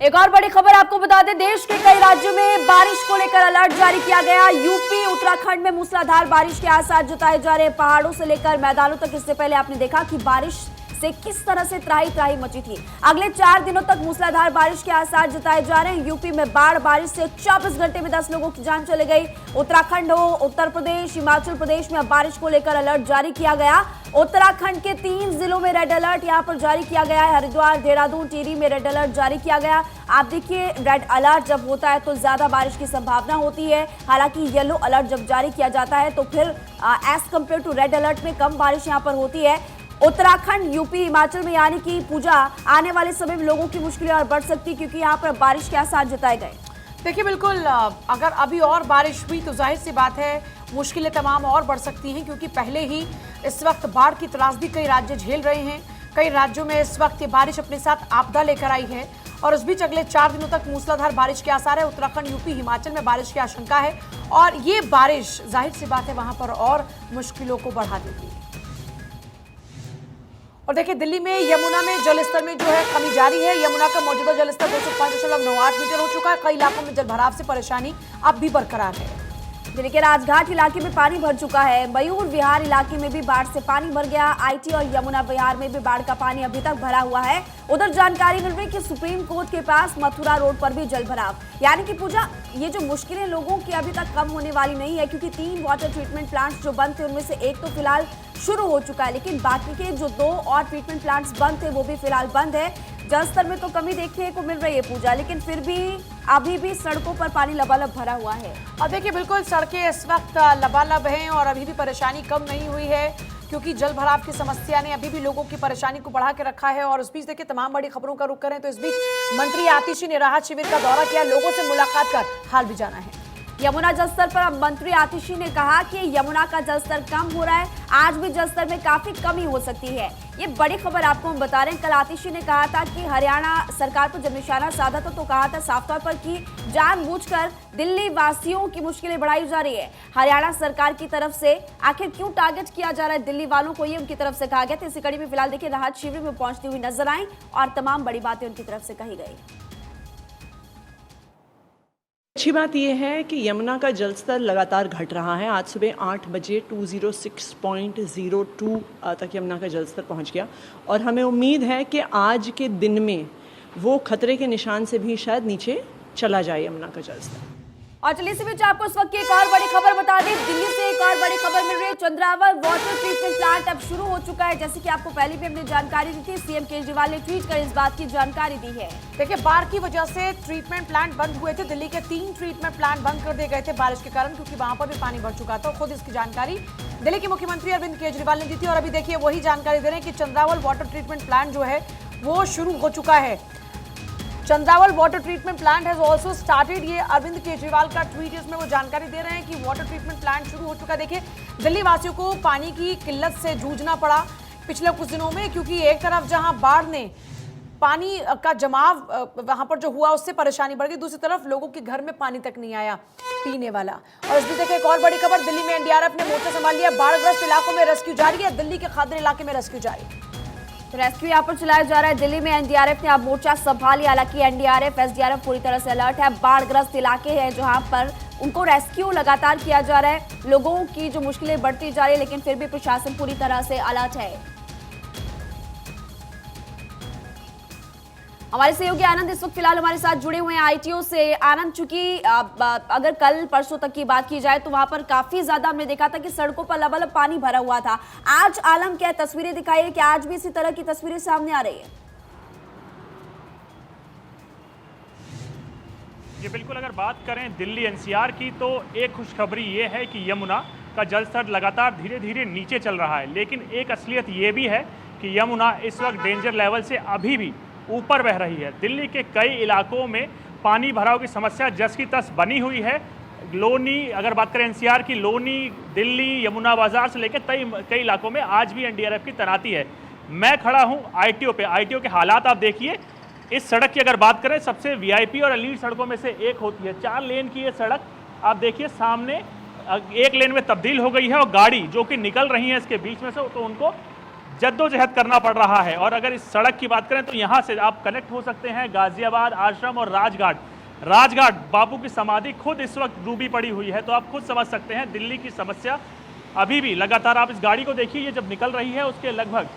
एक और बड़ी खबर आपको बता दें, देश के कई राज्यों में बारिश को लेकर अलर्ट जारी किया गया। यूपी उत्तराखंड में मूसलाधार बारिश के आसार जताए जा रहे हैं। पहाड़ों से लेकर मैदानों तक इससे पहले आपने देखा कि बारिश से किस तरह से त्राही त्राही मची थी। अगले 4 दिनों तक मूसलाधार बारिश के आसार जताए जा रहे हैं। यूपी में बाढ़ बारिश से 24 घंटे में 10 लोगों की जान चली गई। उत्तराखंड हो, उत्तर प्रदेश, हिमाचल प्रदेश में अब बारिश को लेकर अलर्ट जारी किया गया। उत्तराखंड के 3 जिलों में रेड अलर्ट यहां पर जारी किया गया है। हरिद्वार, देहरादून, टिहरी में रेड अलर्ट जारी किया गया। आप देखिए, रेड अलर्ट जब होता है तो ज्यादा बारिश की संभावना होती है। हालांकि येलो अलर्ट जब जारी किया जाता है तो फिर as compare to red alert में कम बारिश यहां पर होती है। उत्तराखंड, यूपी, हिमाचल में यानी कि पूजा आने वाले समय में लोगों की मुश्किलें और बढ़ सकती, क्योंकि यहाँ पर बारिश के आसार जताए गए। देखिए बिल्कुल, अगर अभी और बारिश हुई तो जाहिर सी बात है मुश्किलें तमाम और बढ़ सकती हैं, क्योंकि पहले ही इस वक्त बाढ़ की त्रासदी कई राज्य झेल रहे हैं। कई राज्यों में इस वक्त ये बारिश अपने साथ आपदा लेकर आई है और उस बीच अगले 4 दिनों तक मूसलाधार बारिश के आसार है। उत्तराखंड, यूपी, हिमाचल में बारिश की आशंका है और ये बारिश जाहिर सी बात है वहां पर और मुश्किलों को बढ़ा देगी। और देखिए, दिल्ली में यमुना में जलस्तर में जो है कमी जारी है। यमुना का मौजूदा जलस्तर 205.98 मीटर हो चुका है। कई इलाकों में जलभराव से परेशानी अब भी बरकरार है। दिल्ली के राजघाट इलाके में पानी भर चुका है। मयूर विहार इलाके में भी बाढ़ से पानी भर गया। आईटी और यमुना विहार में भी बाढ़ का पानी अभी तक भरा हुआ है। उधर जानकारी मिल रही कि सुप्रीम कोर्ट के पास मथुरा रोड पर भी जलभराव, यानी कि पूजा ये जो मुश्किलें लोगों की अभी तक कम होने वाली नहीं है, क्योंकि 3 वाटर ट्रीटमेंट प्लांट्स जो बंद थे उनमें से एक तो फिलहाल शुरू हो चुका है, लेकिन बाकी के जो 2 और ट्रीटमेंट प्लांट्स बंद थे वो भी फिलहाल बंद है। जलस्तर में तो कमी देखने को मिल रही है पूजा, लेकिन फिर भी अभी भी सड़कों पर पानी लबालब भरा हुआ है। और देखिए बिल्कुल, सड़कें इस वक्त लबालब हैं और अभी भी परेशानी कम नहीं हुई है, क्योंकि जल भराव की समस्या ने अभी भी लोगों की परेशानी को बढ़ा के रखा है। और उस बीच देखिए, तमाम बड़ी खबरों का रुख करें तो इस बीच मंत्री आतिशी ने राहत शिविर का दौरा किया, लोगों से मुलाकात कर हाल भी जाना है। यमुना जलस्तर पर अब मंत्री आतिशी ने कहा कि यमुना का जलस्तर कम हो रहा है, आज भी जलस्तर में काफी कमी हो सकती है। ये बड़ी खबर आपको हम बता रहे हैं। कल आतिशी ने कहा था कि हरियाणा सरकार को जब निशाना साधा था तो कहा था साफ तौर पर कि जानबूझकर दिल्ली वासियों की मुश्किलें बढ़ाई जा रही है। हरियाणा सरकार की तरफ से आखिर क्यों टारगेट किया जा रहा है दिल्ली वालों को, ये उनकी तरफ से कहा गया था। इसी कड़ी में फिलहाल देखिए, राहत शिविर में पहुंचती हुई नजर आई और तमाम बड़ी बातें उनकी तरफ से कही गई। अच्छी बात यह है कि यमुना का जलस्तर लगातार घट रहा है। आज सुबह 8 बजे 206.02 तक यमुना का जलस्तर पहुंच गया और हमें उम्मीद है कि आज के दिन में वो खतरे के निशान से भी शायद नीचे चला जाए यमुना का जलस्तर। और चलिए इसी बीच आपको इस वक्त की एक और बड़ी खबर बता दें। दिल्ली से एक और बड़ी खबर मिल रही है। चंद्रावल वाटर ट्रीटमेंट प्लांट अब शुरू हो चुका है, जैसे कि आपको पहले भी हमने जानकारी दी थी। सीएम केजरीवाल ने ट्वीट कर इस बात की जानकारी दी है। देखिए, बाढ़ की वजह से ट्रीटमेंट प्लांट बंद हुए थे। दिल्ली के 3 ट्रीटमेंट प्लांट बंद कर दिए गए थे बारिश के कारण, क्योंकि वहां पर भी पानी भर चुका था। खुद इसकी जानकारी दिल्ली के मुख्यमंत्री अरविंद केजरीवाल ने दी थी और अभी देखिए वही जानकारी दे रहे हैं कि चंद्रावल वाटर ट्रीटमेंट प्लांट जो है वो शुरू हो चुका है। Chandrawal water treatment plant has also started, ये अरविंद केजरीवाल का ट्वीट है, इसमें वो जानकारी दे रहे हैं कि वाटर ट्रीटमेंट प्लांट शुरू हो चुका है। देखिए, दिल्ली वासियों को पानी की किल्लत से जूझना पड़ा पिछले कुछ दिनों में, क्योंकि एक तरफ जहां बाढ़ ने पानी का जमाव वहां पर जो हुआ उससे परेशानी बढ़ गई, दूसरी तरफ लोगों के घर में पानी तक नहीं आया पीने वाला। और इस बीच देखिए एक और बड़ी खबर, दिल्ली में एनडीआरएफ ने मोर्चा संभाल लिया। बाढ़ग्रस्त इलाकों में रेस्क्यू जारी है। दिल्ली के खादर इलाके में रेस्क्यू जारी, रेस्क्यू यहाँ पर चलाया जा रहा है। दिल्ली में एनडीआरएफ ने अब मोर्चा संभाली। हालांकि एनडीआरएफ, एसडीआरएफ पूरी तरह से अलर्ट है। बाढ़ग्रस्त इलाके हैं जहां पर उनको रेस्क्यू लगातार किया जा रहा है। लोगों की जो मुश्किलें बढ़ती जा रही है, लेकिन फिर भी प्रशासन पूरी तरह से अलर्ट है। हमारे सहयोगी आनंद इस वक्त फिलहाल हमारे साथ जुड़े हुए हैं आईटीओ से। आनंद, चूंकि अगर कल परसों तक की बात की जाए तो वहां पर काफी ज्यादा हमने देखा था कि सड़कों पर लबालब पानी भरा हुआ था। आज आलम क्या तस्वीरें दिखाई है कि आज भी इसी तरह की तस्वीरें सामने आ रही है? ये बिल्कुल, अगर बात करें दिल्ली एनसीआर की तो एक खुशखबरी ये है कि यमुना का जलस्तर लगातार धीरे धीरे नीचे चल रहा है, लेकिन एक असलियत ये भी है कि यमुना इस वक्त डेंजर लेवल से अभी भी ऊपर बह रही है। दिल्ली के कई इलाकों में पानी भराव की समस्या जस की तस बनी हुई है। लोनी, अगर बात करें एनसीआर की, लोनी, दिल्ली, यमुना बाजार से लेकर कई इलाकों में आज भी एनडीआरएफ की तैनाती है। मैं खड़ा हूं आईटीओ पे। आईटीओ के हालात आप देखिए। इस सड़क की अगर बात करें, सबसे वीआईपी और एलीट सड़कों में से एक होती है। 4 लेन की ये सड़क आप देखिए, सामने 1 लेन में तब्दील हो गई है और गाड़ी जो कि निकल रही है इसके बीच में से, तो उनको जद्दोजहद करना पड़ रहा है। और अगर इस सड़क की बात करें तो यहाँ से आप कनेक्ट हो सकते हैं गाजियाबाद आश्रम और राजघाट बापू की समाधि खुद इस वक्त डूबी पड़ी हुई है। तो आप खुद समझ सकते हैं दिल्ली की समस्या अभी भी लगातार। आप इस गाड़ी को देखिए, ये जब निकल रही है उसके लगभग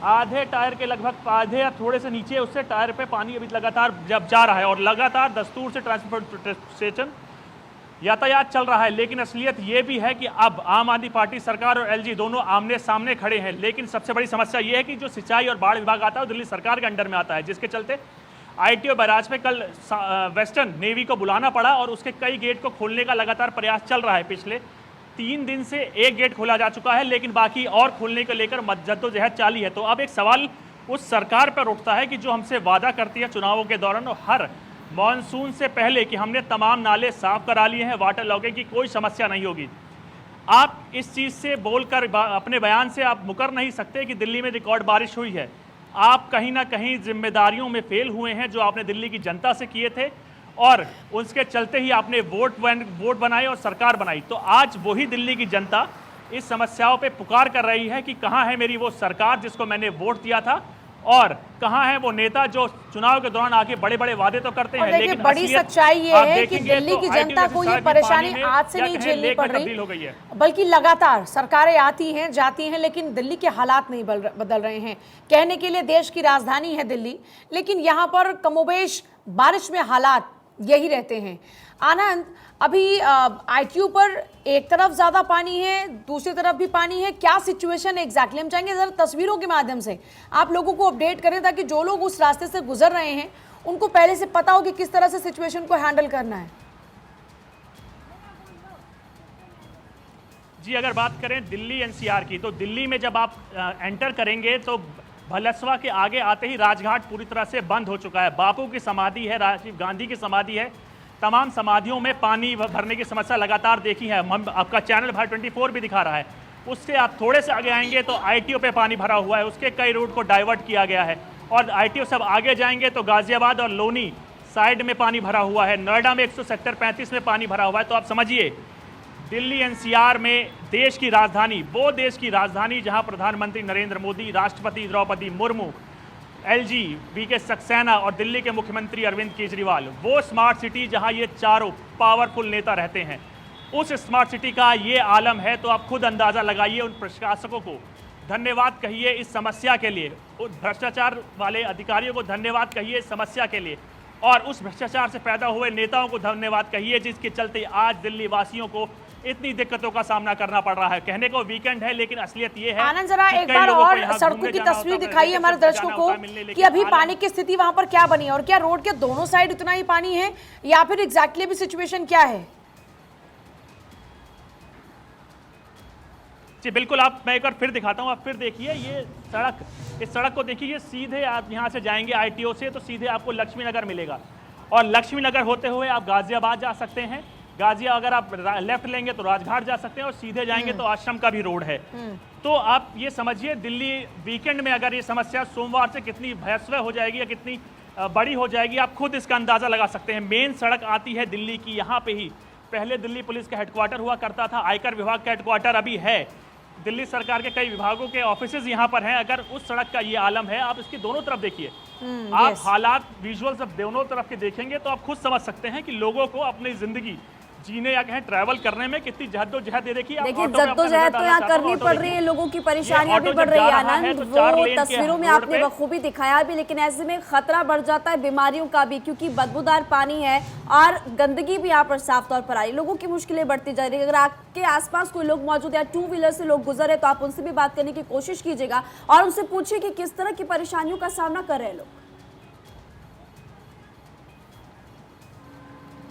आधे टायर के लगभग आधे या थोड़े से नीचे उससे टायर पे पानी अभी लगातार जब जा रहा है और लगातार दस्तूर से ट्रांसपोर्टेशन यातायात चल रहा है। लेकिन असलियत ये भी है कि अब आम आदमी पार्टी सरकार और एलजी दोनों आमने सामने खड़े हैं। लेकिन सबसे बड़ी समस्या ये है कि जो सिंचाई और बाढ़ विभाग आता है वो दिल्ली सरकार के अंडर में आता है, जिसके चलते आईटीओ बैराज में कल वेस्टर्न नेवी को बुलाना पड़ा और उसके कई गेट को खोलने का लगातार प्रयास चल रहा है। पिछले 3 दिन से एक गेट खोला जा चुका है, लेकिन बाकी और खोलने को लेकर जद्दोजहद जारी है। तो अब एक सवाल उस सरकार पर उठता है कि जो हमसे वादा करती है चुनावों के दौरान और हर मॉनसून से पहले कि हमने तमाम नाले साफ करा लिए हैं, वाटर लॉगिंग की कोई समस्या नहीं होगी। आप इस चीज़ से बोलकर अपने बयान से आप मुकर नहीं सकते कि दिल्ली में रिकॉर्ड बारिश हुई है। आप कहीं ना कहीं जिम्मेदारियों में फेल हुए हैं जो आपने दिल्ली की जनता से किए थे और उसके चलते ही आपने वोट बनाए और सरकार बनाई। तो आज वही दिल्ली की जनता इस समस्याओं पे पुकार कर रही है कि कहाँ है मेरी वो सरकार जिसको मैंने वोट दिया था और कहाँ है वो नेता जो चुनाव के दौरान आके बड़े बड़े वादे तो करते हैं। लेकिन बड़ी सच्चाई ये है कि दिल्ली की जनता को ये परेशानी आज से नहीं झेलनी पड़ रही, बल्कि लगातार सरकारें आती हैं जाती हैं, लेकिन दिल्ली के हालात नहीं बदल रहे हैं। कहने के लिए देश की राजधानी है दिल्ली, लेकिन यहाँ पर कमोबेश बारिश में हालात यही रहते हैं। आनंद, अभी आईटीयू पर एक तरफ ज्यादा पानी है, दूसरी तरफ भी पानी है, क्या सिचुएशन एग्जैक्टली? हम चाहेंगे जरा तस्वीरों के माध्यम से आप लोगों को अपडेट करें ताकि जो लोग उस रास्ते से गुजर रहे हैं उनको पहले से पता हो कि किस तरह से सिचुएशन को हैंडल करना है। जी, अगर बात करें दिल्ली एनसीआर की, तो दिल्ली में जब आप एंटर करेंगे तो भलसवा के आगे आते ही राजघाट पूरी तरह से बंद हो चुका है। बापू की समाधि है, राजीव गांधी की समाधि है, तमाम समाधियों में पानी भरने की समस्या लगातार देखी है। हम आपका चैनल भारत 24 भी दिखा रहा है। उससे आप थोड़े से आगे आएंगे तो आईटीओ पे पानी भरा हुआ है, उसके कई रूट को डाइवर्ट किया गया है। और आईटीओ सब आगे जाएंगे तो गाजियाबाद और लोनी साइड में पानी भरा हुआ है, नोएडा में 100 सेक्टर 35 में पानी भरा हुआ है। तो आप समझिए दिल्ली एनसीआर में देश की राजधानी, वो देश की राजधानी जहां प्रधानमंत्री नरेंद्र मोदी, राष्ट्रपति द्रौपदी मुर्मू, एलजी वीके सक्सेना और दिल्ली के मुख्यमंत्री अरविंद केजरीवाल, वो स्मार्ट सिटी जहां ये चारों पावरफुल नेता रहते हैं, उस स्मार्ट सिटी का ये आलम है। तो आप खुद अंदाज़ा लगाइए, उन प्रशासकों को धन्यवाद कहिए इस समस्या के लिए, उन भ्रष्टाचार वाले अधिकारियों को धन्यवाद कहिए इस समस्या के लिए, और उस भ्रष्टाचार से पैदा हुए नेताओं को धन्यवाद कहिए जिसके चलते आज दिल्ली वासियों को इतनी दिक्कतों का सामना करना पड़ रहा है। कहने को वीकेंड है, लेकिन असलियत ये है। आनंद, जरा एक बार और सड़कों की तस्वीर दिखाइए हमारे दर्शकों को कि अभी पानी की स्थिति वहां पर क्या बनी है और क्या रोड के दोनों साइड उतना ही पानी है या फिर एग्जैक्टली भी सिचुएशन क्या है? जी बिल्कुल, मैं एक बार फिर दिखाता हूँ। आप फिर देखिए ये सड़क, इस सड़क को देखिए, ये सीधे आप यहाँ से जाएंगे आईटीओ से तो सीधे आपको लक्ष्मी नगर मिलेगा और लक्ष्मी नगर होते हुए आप गाजियाबाद जा सकते हैं। गाजिया अगर आप लेफ्ट लेंगे तो राजघाट जा सकते हैं और सीधे जाएंगे तो आश्रम का भी रोड है। तो आप ये समझिए दिल्ली वीकेंड में अगर ये समस्या सोमवार से कितनी भयावह हो जाएगी या कितनी बड़ी हो जाएगी, आप खुद इसका अंदाजा लगा सकते हैं। मेन सड़क आती है दिल्ली की, यहाँ पे ही पहले दिल्ली पुलिस का हेडक्वार्टर हुआ करता था, आयकर विभाग का हेडक्वार्टर अभी है, दिल्ली सरकार के कई विभागों के ऑफिसेज यहाँ पर हैं। अगर उस सड़क का ये आलम है, आप इसकी दोनों तरफ देखिए, आप हालात विजुअल्स अब दोनों तरफ के देखेंगे तो आप खुद समझ सकते हैं कि लोगों को अपनी जिंदगी जीने या कहें ट्रैवल करने में कितनी जद्दोजहद देखिए जद्दोजहद तो यहाँ करनी पड़ रही है, लोगों की परेशानियां भी बढ़ रही है। आनंद, वो तस्वीरों में आपने बखूबी दिखाया भी, लेकिन ऐसे में खतरा बढ़ जाता है बीमारियों का भी, क्योंकि बदबूदार पानी है और गंदगी भी यहाँ पर साफ तौर पर आ रही, लोगों की मुश्किलें बढ़ती जा रही है। अगर आपके आसपास कोई लोग मौजूद है, 2 व्हीलर से लोग गुजर रहे, तो आप उनसे भी बात करने की कोशिश कीजिएगा और उनसे पूछिए कि किस तरह की परेशानियों का सामना कर रहे हैं लोग।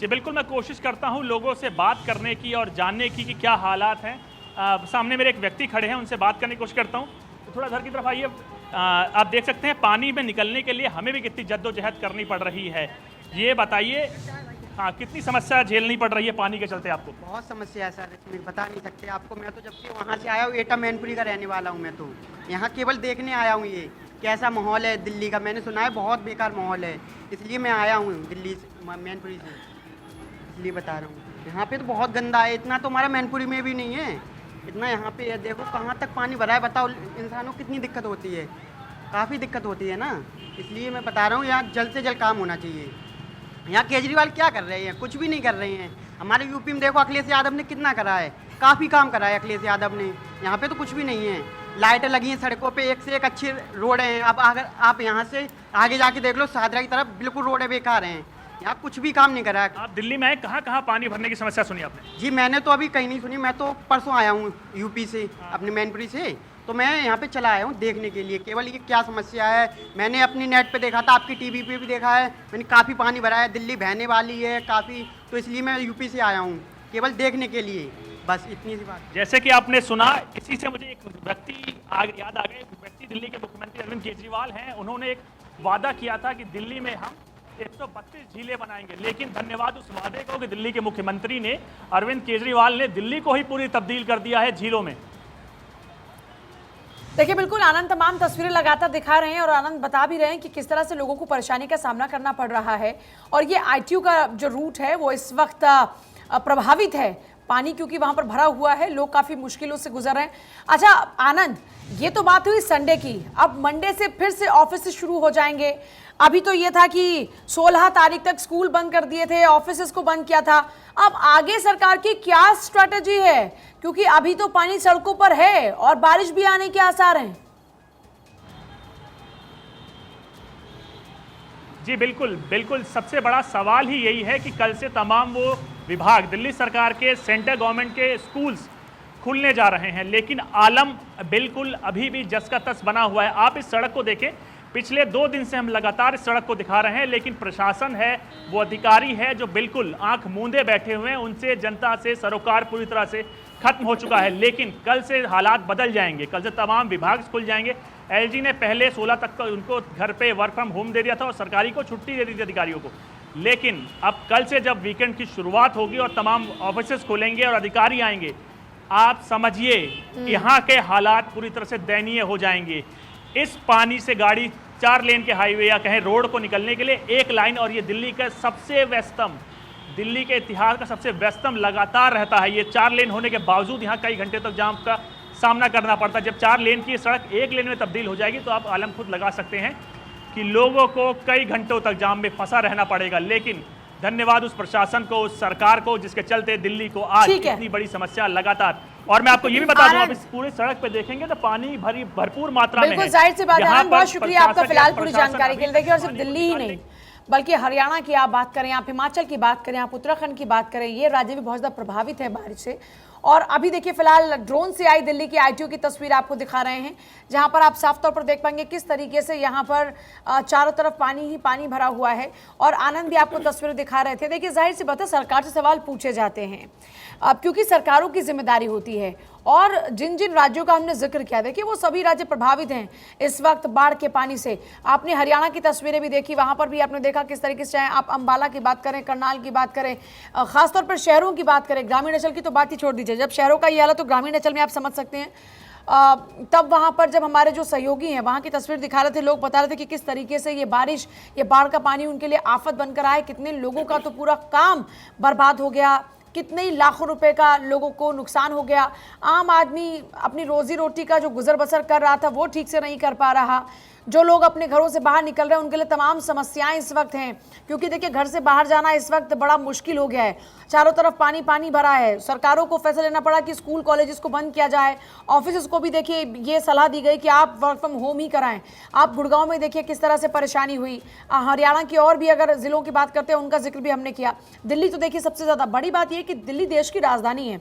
जी बिल्कुल, मैं कोशिश करता हूं लोगों से बात करने की और जानने की कि क्या हालात हैं। सामने मेरे एक व्यक्ति खड़े हैं, उनसे बात करने की कोशिश करता हूं। तो थोड़ा घर की तरफ आइए। आप देख सकते हैं पानी में निकलने के लिए हमें भी कितनी जद्दोजहद करनी पड़ रही है। ये बताइए, हाँ, कितनी समस्या झेलनी पड़ रही है पानी के चलते आपको? बहुत समस्या है सर, इसमें बता नहीं सकते आपको। मैं तो जब से वहाँ से आया हूँ, एटा मैनपुरी का रहने वाला हूँ। मैं तो यहाँ केवल देखने आया हूँ ये कैसा माहौल है दिल्ली का। मैंने सुना है बहुत बेकार माहौल है, इसलिए मैं आया हूँ दिल्ली से, मैनपुरी से, इसलिए बता रहा हूँ। यहाँ पे तो बहुत गंदा है, इतना तो हमारा मैनपुरी में भी नहीं है। इतना यहाँ पे है, देखो कहाँ तक पानी भरा है, बताओ इंसानों को कितनी दिक्कत होती है, काफ़ी दिक्कत होती है ना। इसलिए मैं बता रहा हूँ यहाँ जल्द से जल्द काम होना चाहिए। यहाँ केजरीवाल क्या कर रहे हैं? कुछ भी नहीं कर रहे हैं। हमारे यूपी में देखो अखिलेश यादव ने कितना करा है, काफ़ी काम करा है अखिलेश यादव ने। यहाँ पे तो कुछ भी नहीं है। लाइटें लगी हैं सड़कों पे, एक से एक अच्छी रोड हैं। अब अगर आप यहाँ से आगे जाके देख लो, शाहदरा की तरफ बिल्कुल रोडें बेकार हैं। यहाँ कुछ भी काम नहीं करा है। आप दिल्ली में आए, कहाँ कहाँ पानी भरने की समस्या सुनी आपने? जी मैंने तो अभी कहीं नहीं सुनी, मैं तो परसों आया हूँ यूपी से, अपने मैनपुरी से, तो मैं यहाँ पे चला आया हूँ देखने के लिए केवल ये क्या समस्या है। मैंने अपनी नेट पे देखा था, आपकी टीवी पे भी देखा है, मैंने काफ़ी पानी भरा है, दिल्ली बहने वाली है काफ़ी, तो इसलिए मैं यूपी से आया हूँ केवल देखने के लिए, बस इतनी सी बात। जैसे कि आपने सुना, इसी से मुझे एक व्यक्ति याद आ गए। व्यक्ति दिल्ली के मुख्यमंत्री अरविंद केजरीवाल हैं। उन्होंने एक वादा किया था कि दिल्ली में हम 132 झीलें बनाएंगे, लेकिन धन्यवाद उस वादे को कि दिल्ली के मुख्यमंत्री ने, अरविंद केजरीवाल ने दिल्ली को ही पूरी तब्दील कर दिया है झीलों में। देखिए बिल्कुल आनंद तमाम तस्वीरें लगातार दिखा रहे हैं और आनंद बता भी रहे हैं कि किस तरह से लोगों को परेशानी का सामना करना पड़ रहा है। और ये ITU का जो रूट है वो इस वक्त प्रभावित है, पानी क्योंकि वहां पर भरा हुआ है, लोग काफी मुश्किलों से गुजर रहे हैं। अच्छा आनंद, ये तो बात हुई संडे की, अब मंडे से फिर से ऑफिस शुरू हो जाएंगे। अभी तो ये था कि 16 तारीख तक स्कूल बंद कर दिए थे, ऑफिस को बंद किया था। अब आगे सरकार की क्या स्ट्रेटजी है, क्योंकि अभी तो पानी सड़कों पर है और बारिश भी आने के आसार हैं। जी बिल्कुल बिल्कुल, सबसे बड़ा सवाल ही यही है कि कल से तमाम वो विभाग, दिल्ली सरकार के, सेंट्रल गवर्नमेंट के स्कूल्स खुलने जा रहे हैं, लेकिन आलम बिल्कुल अभी भी जस का तस बना हुआ है। आप इस सड़क को देखें, पिछले 2 दिन से हम लगातार इस सड़क को दिखा रहे हैं, लेकिन प्रशासन है, वो अधिकारी है जो बिल्कुल आंख मूंदे बैठे हुए हैं, उनसे जनता से सरोकार पूरी तरह से खत्म हो चुका है। लेकिन कल से हालात बदल जाएंगे, कल से तमाम विभाग खुल जाएंगे। LG ने पहले 16 तक का उनको घर पे वर्क फ्रॉम होम दे दिया था और सरकारी को छुट्टी दे दी थी अधिकारियों को, लेकिन अब कल से जब वीकेंड की शुरुआत होगी और तमाम ऑफिस खुलेंगे और अधिकारी आएंगे, आप समझिए यहाँ के हालात पूरी तरह से दयनीय हो जाएंगे। इस पानी से गाड़ी 4 लेन के हाईवे या कहें रोड को निकलने के लिए 1 लाइन, और ये दिल्ली का सबसे व्यस्तम, दिल्ली के इतिहास का सबसे व्यस्तम लगातार रहता है। ये 4 लेन होने के बावजूद यहाँ कई घंटे तक जाम का सामना करना पड़ता है। जब 4 लेन की सड़क 1 लेन में तब्दील हो जाएगी तो आप आलम खुद लगा सकते हैं कि लोगों को कई घंटों तक जाम में फंसा रहना पड़ेगा। लेकिन धन्यवाद उस प्रशासन को, उस सरकार को, जिसके चलते दिल्ली को आज इतनी बड़ी समस्या लगातार। और मैं आपको ये भी बता दूं, आप इस पूरी सड़क पे देखेंगे तो पानी भरपूर मात्रा में है। बिल्कुल जाहिर सी बात है। बहुत शुक्रिया आपका फिलहाल पूरी जानकारी के लिए। देखिए और सिर्फ दिल्ली ही नहीं बल्कि हरियाणा की आप बात करें, आप हिमाचल की बात करें, आप उत्तराखंड की बात करें, ये राज्य भी बहुत ज़्यादा प्रभावित है बारिश से। और अभी देखिए फिलहाल ड्रोन से आई दिल्ली की ITU की तस्वीर आपको दिखा रहे हैं, जहां पर आप साफ तौर पर देख पाएंगे किस तरीके से यहां पर चारों तरफ पानी ही पानी भरा हुआ है। और आनंद भी आपको तस्वीरें दिखा रहे थे। देखिए जाहिर सी बात है, सरकार से सवाल पूछे जाते हैं अब, क्योंकि सरकारों की जिम्मेदारी होती है। और जिन जिन राज्यों का हमने जिक्र किया, देखिए वो सभी राज्य प्रभावित हैं इस वक्त बाढ़ के पानी से। आपने हरियाणा की तस्वीरें भी देखी, वहां पर भी आपने देखा किस तरीके से, चाहे आप अंबाला की बात करें, करनाल की बात करें, खासतौर पर शहरों की बात करें, ग्रामीण अंचल की तो बात ही छोड़ दीजिए। जब शहरों का ये हाल है तो ग्रामीण अंचल में आप समझ सकते हैं। तब वहां पर जब हमारे जो सहयोगी हैं वहां की तस्वीर दिखा रहे थे, लोग बता रहे थे कि किस तरीके से ये बारिश, ये बाढ़ का पानी उनके लिए आफत बनकर आए। कितने लोगों का तो पूरा काम बर्बाद हो गया, कितने ही लाखों रुपए का लोगों को नुकसान हो गया। आम आदमी अपनी रोजी रोटी का जो गुजर बसर कर रहा था वो ठीक से नहीं कर पा रहा। जो लोग अपने घरों से बाहर निकल रहे हैं उनके लिए तमाम समस्याएं इस वक्त हैं, क्योंकि देखिए घर से बाहर जाना इस वक्त बड़ा मुश्किल हो गया है। चारों तरफ पानी पानी भरा है। सरकारों को फैसला लेना पड़ा कि स्कूल कॉलेजेस को बंद किया जाए। ऑफिस को भी देखिए ये सलाह दी गई कि आप वर्क फ्रॉम होम ही कराएं। आप गुड़गांव में देखिए किस तरह से परेशानी हुई। हरियाणा की और भी अगर जिलों की बात करते हैं उनका जिक्र भी हमने किया। दिल्ली तो देखिए सबसे ज़्यादा बड़ी बात यह कि दिल्ली देश की राजधानी है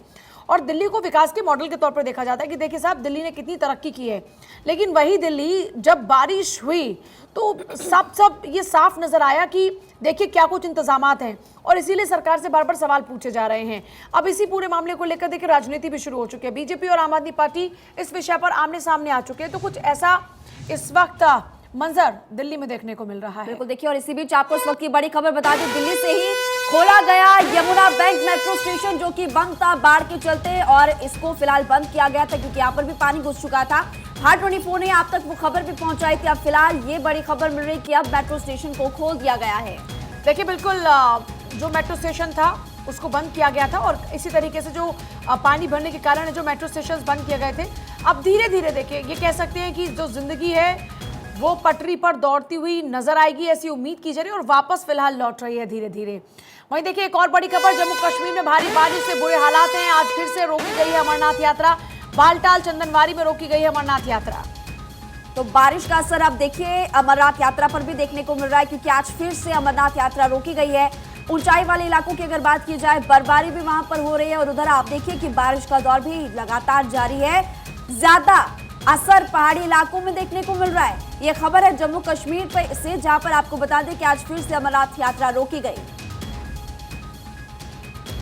और दिल्ली को विकास के मॉडल के तौर पर देखा जाता है कि देखिए साहब दिल्ली ने कितनी तरक्की की है, लेकिन वही दिल्ली जब बारिश हुई तो सब ये साफ नजर आया कि देखिए क्या कुछ इंतजामात हैं और इसीलिए सरकार से बार बार सवाल पूछे जा रहे हैं। अब इसी पूरे मामले को लेकर देखिए राजनीति भी शुरू हो चुकी है। बीजेपी और आम आदमी पार्टी इस विषय पर आमने सामने आ चुके हैं। तो कुछ ऐसा इस वक्त मंजर दिल्ली में देखने को मिल रहा है। बिल्कुल देखिए, और इसी बीच आपको इस वक्त की बड़ी खबर बता दें, दिल्ली से ही खोला गया यमुना बैंक मेट्रो स्टेशन जो कि बंद था बाढ़ के चलते, और इसको फिलहाल बंद किया गया था क्योंकि यहाँ पर भी पानी घुस चुका था। हाट 24 ने आप तक वो खबर भी पहुंचाई थी। अब फिलहाल ये बड़ी खबर मिल रही कि अब मेट्रो स्टेशन को खोल दिया गया है। देखिए बिल्कुल जो मेट्रो स्टेशन था उसको बंद किया गया था और इसी तरीके से जो पानी भरने के कारण जो मेट्रो स्टेशन बंद किए गए थे, अब धीरे धीरे देखिए ये कह सकते हैं कि जो जिंदगी है वो पटरी पर दौड़ती हुई नजर आएगी, ऐसी उम्मीद की जा रही है और वापस फिलहाल लौट रही है धीरे धीरे। वहीं देखिए एक और बड़ी खबर, जम्मू कश्मीर में भारी बारिश से बुरे हालात हैं। आज फिर से रोकी गई है अमरनाथ यात्रा, बालटाल चंदनवारी में रोकी गई है अमरनाथ यात्रा। तो बारिश का असर आप देखिए अमरनाथ यात्रा पर भी देखने को मिल रहा है, क्योंकि आज फिर से अमरनाथ यात्रा रोकी गई है। ऊंचाई वाले इलाकों की अगर बात की जाए, बर्फबारी भी वहां पर हो रही है और उधर आप देखिए कि बारिश का दौर भी लगातार जारी है। ज्यादा असर पहाड़ी इलाकों में देखने को मिल रहा है। यह खबर है जम्मू कश्मीर से, जहां पर आपको बता दें कि आज फिर से अमरनाथ यात्रा रोकी गई।